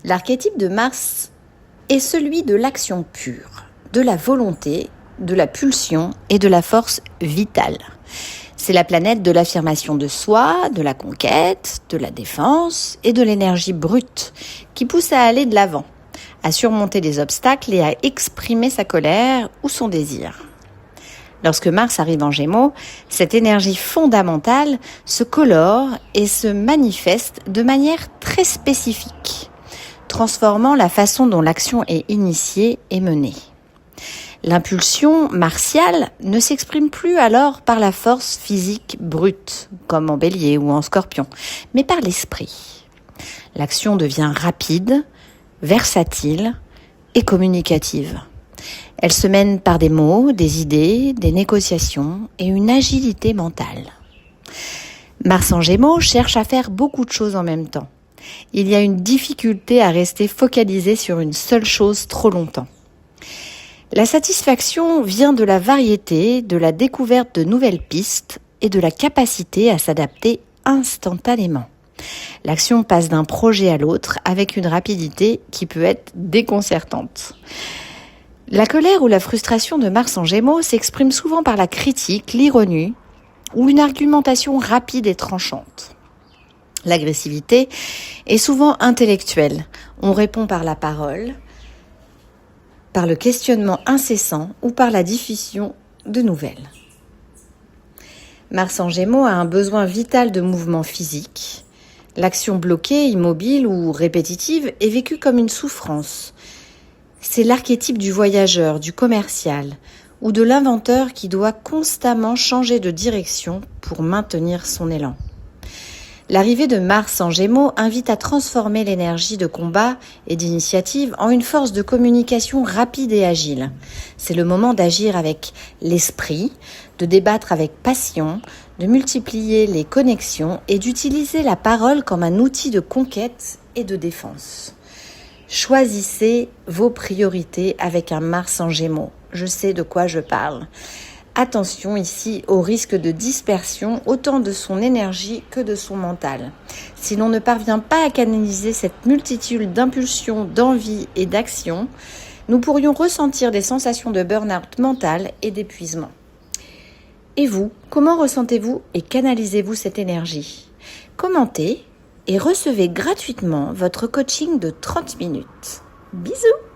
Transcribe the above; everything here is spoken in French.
L'archétype de Mars est celui de l'action pure, de la volonté, de la pulsion et de la force vitale. C'est la planète de l'affirmation de soi, de la conquête, de la défense et de l'énergie brute qui pousse à aller de l'avant, à surmonter les obstacles et à exprimer sa colère ou son désir. Lorsque Mars arrive en Gémeaux, cette énergie fondamentale se colore et se manifeste de manière très spécifique, transformant la façon dont l'action est initiée et menée. L'impulsion martiale ne s'exprime plus alors par la force physique brute, comme en Bélier ou en Scorpion, mais par l'esprit. L'action devient rapide, versatile et communicative. Elle se mène par des mots, des idées, des négociations et une agilité mentale. Mars en Gémeaux cherche à faire beaucoup de choses en même temps. Il y a une difficulté à rester focalisé sur une seule chose trop longtemps. La satisfaction vient de la variété, de la découverte de nouvelles pistes et de la capacité à s'adapter instantanément. L'action passe d'un projet à l'autre avec une rapidité qui peut être déconcertante. La colère ou la frustration de Mars en Gémeaux s'exprime souvent par la critique, l'ironie ou une argumentation rapide et tranchante. L'agressivité est souvent intellectuelle. On répond par la parole, par le questionnement incessant ou par la diffusion de nouvelles. Mars en Gémeaux a un besoin vital de mouvement physique. L'action bloquée, immobile ou répétitive est vécue comme une souffrance. C'est l'archétype du voyageur, du commercial ou de l'inventeur qui doit constamment changer de direction pour maintenir son élan. L'arrivée de Mars en Gémeaux invite à transformer l'énergie de combat et d'initiative en une force de communication rapide et agile. C'est le moment d'agir avec l'esprit, de débattre avec passion, de multiplier les connexions et d'utiliser la parole comme un outil de conquête et de défense. Choisissez vos priorités avec un Mars en Gémeaux. Je sais de quoi je parle. Attention ici au risque de dispersion autant de son énergie que de son mental. Si l'on ne parvient pas à canaliser cette multitude d'impulsions, d'envie et d'actions, nous pourrions ressentir des sensations de burn-out mental et d'épuisement. Et vous, comment ressentez-vous et canalisez-vous cette énergie ? Commentez et recevez gratuitement votre coaching de 30 minutes. Bisous!